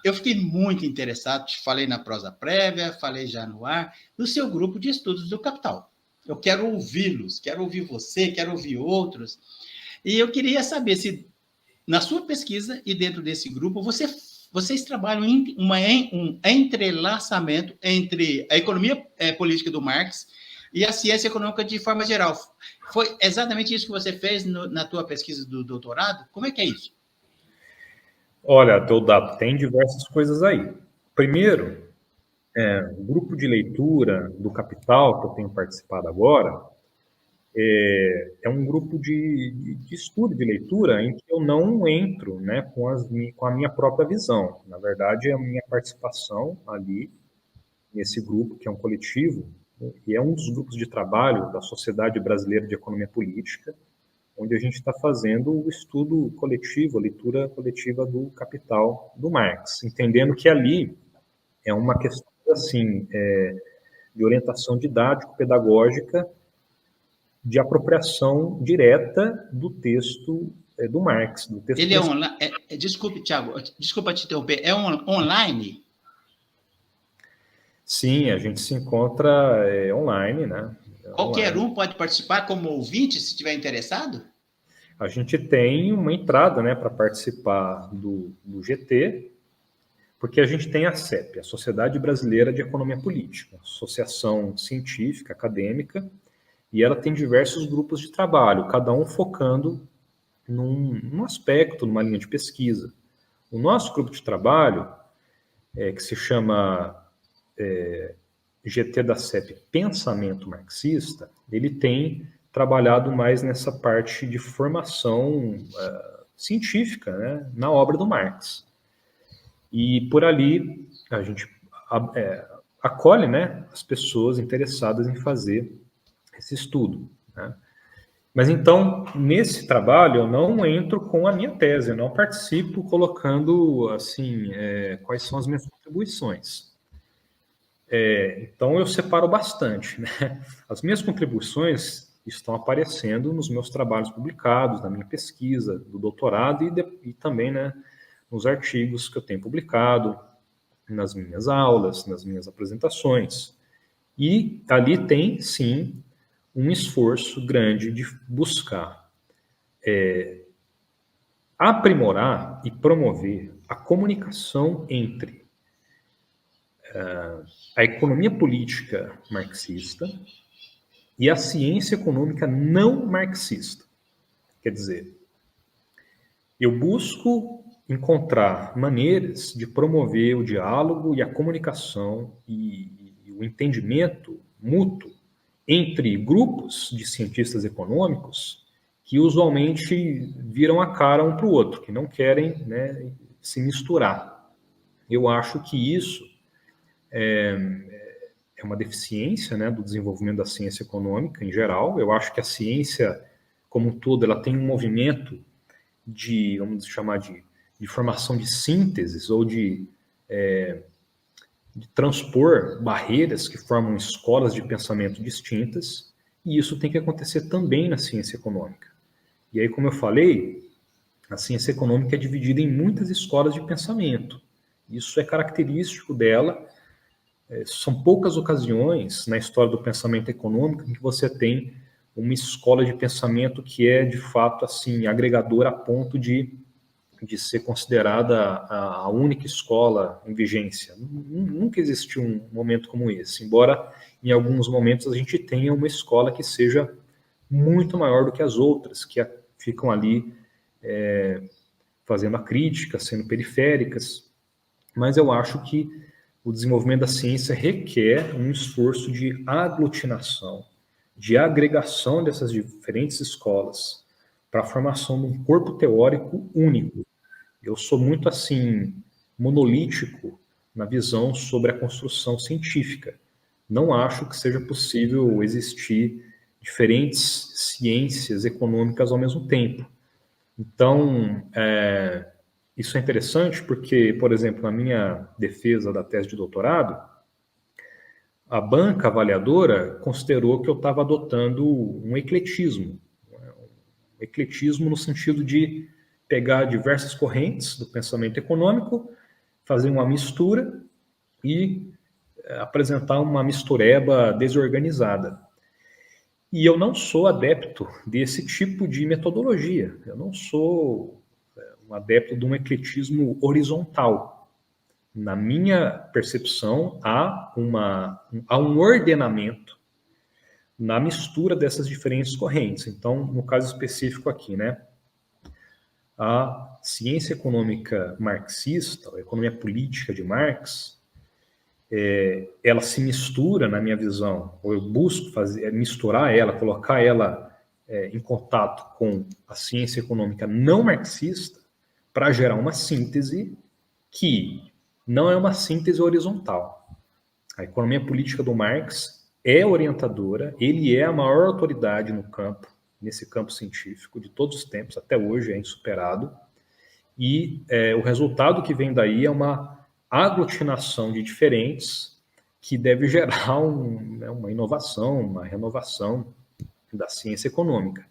eu fiquei muito interessado, te falei na prosa prévia, falei já no ar, no seu grupo de estudos do Capital. Eu quero ouvi-los, quero ouvir você, quero ouvir outros. E eu queria saber se, na sua pesquisa e dentro desse grupo, vocês trabalham em um entrelaçamento entre a economia política do Marx e a ciência econômica de forma geral. Foi exatamente isso que você fez na tua pesquisa do doutorado? Como é que é isso? Olha, Teodato, tem diversas coisas aí. Primeiro, o grupo de leitura do Capital, que eu tenho participado agora, é um grupo de estudo, de leitura, em que eu não entro, né, com a minha própria visão. Na verdade, a minha participação ali, nesse grupo, que é um coletivo, e é um dos grupos de trabalho da Sociedade Brasileira de Economia Política, onde a gente está fazendo o estudo coletivo, a leitura coletiva do Capital do Marx, entendendo que ali é uma questão assim, de orientação didático-pedagógica, de apropriação direta do texto do Marx, do texto. Ele é online? Desculpe, Tiago, desculpa te interromper. É online? Sim, a gente se encontra online, né? Qualquer um pode participar como ouvinte, se estiver interessado? A gente tem uma entrada, né, para participar do GT, porque a gente tem a CEP, a Sociedade Brasileira de Economia Política, associação científica, acadêmica, e ela tem diversos grupos de trabalho, cada um focando num aspecto, numa linha de pesquisa. O nosso grupo de trabalho, que se chama GT da CEP Pensamento Marxista, ele tem trabalhado mais nessa parte de formação científica, né, na obra do Marx. E por ali a gente acolhe, né, as pessoas interessadas em fazer esse estudo, né? Mas então, nesse trabalho, eu não entro com a minha tese, eu não participo colocando, assim, quais são as minhas contribuições. Então, eu separo bastante, né? As minhas contribuições estão aparecendo nos meus trabalhos publicados, na minha pesquisa do doutorado e também, né, nos artigos que eu tenho publicado, nas minhas aulas, nas minhas apresentações. E ali tem, sim, um esforço grande de buscar aprimorar e promover a comunicação entre a economia política marxista e a ciência econômica não marxista. Quer dizer, eu busco encontrar maneiras de promover o diálogo e a comunicação e o entendimento mútuo entre grupos de cientistas econômicos que usualmente viram a cara um para o outro, que não querem, né, se misturar. Eu acho que isso é uma deficiência, né, do desenvolvimento da ciência econômica em geral. Eu acho que a ciência, como um todo, ela tem um movimento de, vamos chamar de formação de sínteses ou de transpor barreiras que formam escolas de pensamento distintas, e isso tem que acontecer também na ciência econômica. E aí, como eu falei, a ciência econômica é dividida em muitas escolas de pensamento. Isso é característico dela. São poucas ocasiões na história do pensamento econômico em que você tem uma escola de pensamento que é, de fato, assim, agregadora a ponto de ser considerada a única escola em vigência. Nunca existiu um momento como esse, embora em alguns momentos a gente tenha uma escola que seja muito maior do que as outras, que ficam ali fazendo a crítica, sendo periféricas. Mas eu acho que o desenvolvimento da ciência requer um esforço de aglutinação, de agregação dessas diferentes escolas para a formação de um corpo teórico único. Eu sou muito, assim, monolítico na visão sobre a construção científica. Não acho que seja possível existir diferentes ciências econômicas ao mesmo tempo. Então, isso é interessante porque, por exemplo, na minha defesa da tese de doutorado, a banca avaliadora considerou que eu estava adotando um ecletismo. Um ecletismo no sentido de pegar diversas correntes do pensamento econômico fazer uma mistura e apresentar uma mistureba desorganizada. E eu não sou adepto desse tipo de metodologia. Eu não sou um adepto de um ecletismo horizontal. Na minha percepção, há um ordenamento na mistura dessas diferentes correntes. Então, no caso específico aqui, né, a ciência econômica marxista, a economia política de Marx, ela se mistura, na minha visão, ou eu busco misturar ela, colocar ela em contato com a ciência econômica não marxista para gerar uma síntese que não é uma síntese horizontal. A economia política do Marx é orientadora, ele é a maior autoridade no campo, nesse campo científico, de todos os tempos, até hoje é insuperado, e o resultado que vem daí é uma aglutinação de diferentes que deve gerar uma inovação, uma renovação da ciência econômica.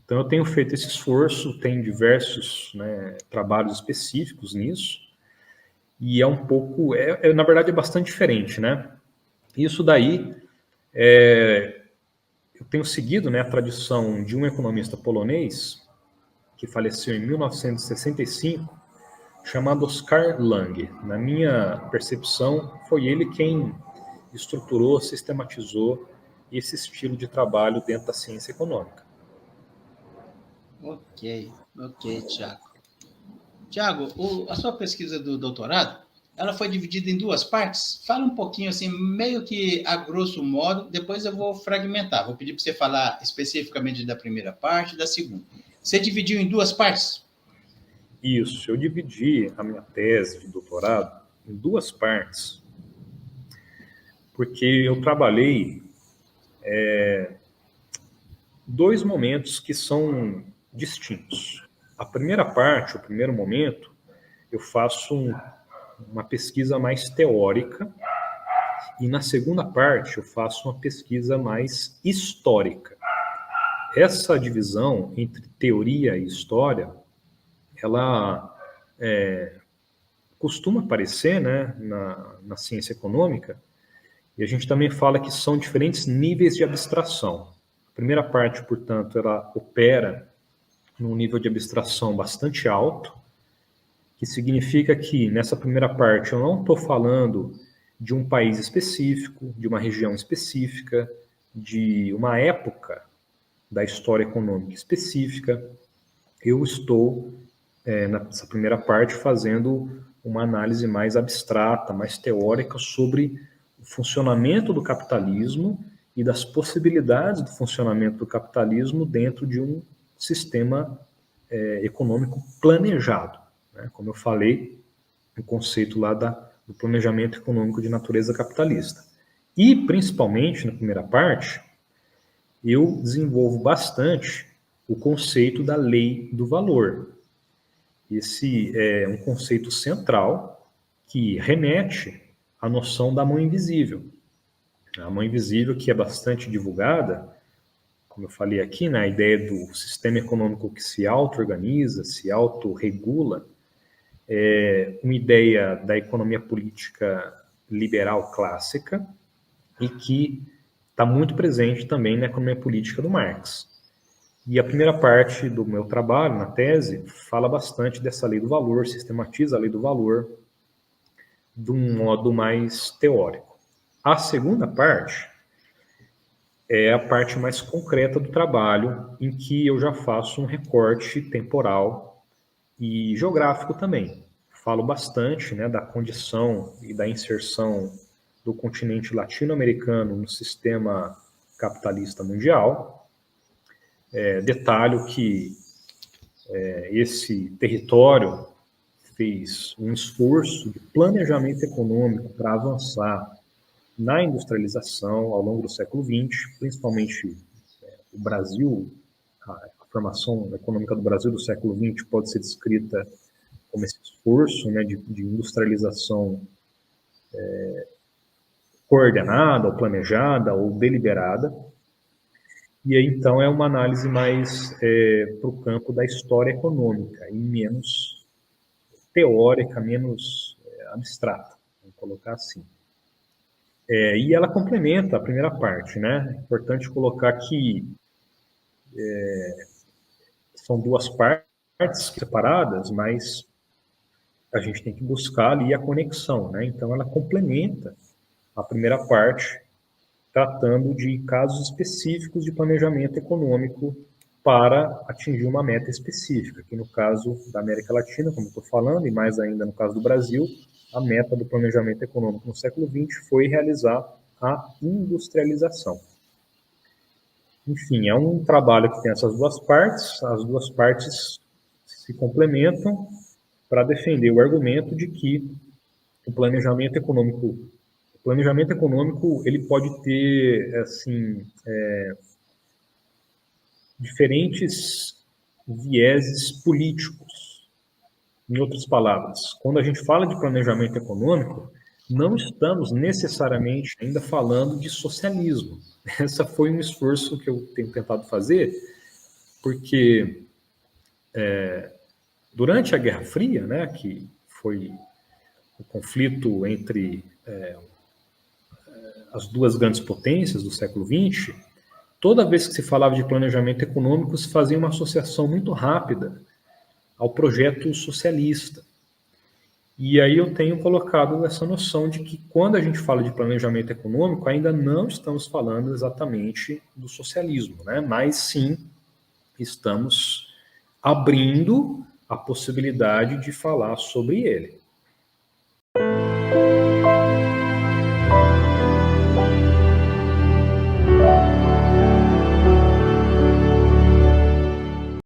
Então eu tenho feito esse esforço, tem diversos, né, trabalhos específicos nisso, e é um pouco, na verdade é bastante diferente, né? Isso daí, eu tenho seguido, né, a tradição de um economista polonês, que faleceu em 1965, chamado Oscar Lange. Na minha percepção, foi ele quem estruturou, sistematizou esse estilo de trabalho dentro da ciência econômica. Ok, Tiago. Tiago, a sua pesquisa do doutorado, ela foi dividida em duas partes? Fala um pouquinho, assim, meio que a grosso modo, depois eu vou fragmentar. Vou pedir para você falar especificamente da primeira parte e da segunda. Você dividiu em duas partes? Isso, eu dividi a minha tese de doutorado em duas partes, porque eu trabalhei dois momentos que são distintos. A primeira parte, o primeiro momento, eu faço uma pesquisa mais teórica, e na segunda parte eu faço uma pesquisa mais histórica. Essa divisão entre teoria e história, ela costuma aparecer, né, na ciência econômica, e a gente também fala que são diferentes níveis de abstração. A primeira parte, portanto, ela opera num nível de abstração bastante alto, que significa que nessa primeira parte eu não estou falando de um país específico, de uma região específica, de uma época da história econômica específica. Eu estou, nessa primeira parte, fazendo uma análise mais abstrata, mais teórica sobre o funcionamento do capitalismo e das possibilidades do funcionamento do capitalismo dentro de um sistema econômico planejado, né? Como eu falei, o conceito lá do planejamento econômico de natureza capitalista. E, principalmente, na primeira parte, eu desenvolvo bastante o conceito da lei do valor. Esse é um conceito central que remete à noção da mão invisível. A mão invisível, que é bastante divulgada, como eu falei aqui, né, a ideia do sistema econômico que se auto-organiza, se autorregula, é uma ideia da economia política liberal clássica e que está muito presente também na economia política do Marx. E a primeira parte do meu trabalho, na tese, fala bastante dessa lei do valor, sistematiza a lei do valor de um modo mais teórico. A segunda parte é a parte mais concreta do trabalho, em que eu já faço um recorte temporal e geográfico também. Falo bastante, né, da condição e da inserção do continente latino-americano no sistema capitalista mundial. Detalho que esse território fez um esforço de planejamento econômico para avançar na industrialização ao longo do século XX, principalmente o Brasil, a formação econômica do Brasil do século XX pode ser descrita como esse esforço, né, de industrialização coordenada, ou planejada, ou deliberada. E aí, então, é uma análise mais para o campo da história econômica, e menos teórica, menos abstrata, vamos colocar assim. E ela complementa a primeira parte, né? É importante colocar que são duas partes separadas, mas a gente tem que buscar ali a conexão, né? Então, ela complementa a primeira parte, tratando de casos específicos de planejamento econômico para atingir uma meta específica, que no caso da América Latina, como estou falando, e mais ainda no caso do Brasil, a meta do planejamento econômico no século XX foi realizar a industrialização. Enfim, é um trabalho que tem essas duas partes, as duas partes se complementam para defender o argumento de que o planejamento econômico ele pode ter assim diferentes vieses políticos. Em outras palavras, quando a gente fala de planejamento econômico, não estamos necessariamente ainda falando de socialismo. Esse foi um esforço que eu tenho tentado fazer, porque durante a Guerra Fria, né, que foi o conflito entre as duas grandes potências do século XX, toda vez que se falava de planejamento econômico, se fazia uma associação muito rápida ao projeto socialista. E aí eu tenho colocado essa noção de que quando a gente fala de planejamento econômico, ainda não estamos falando exatamente do socialismo, né? Mas sim estamos abrindo a possibilidade de falar sobre ele.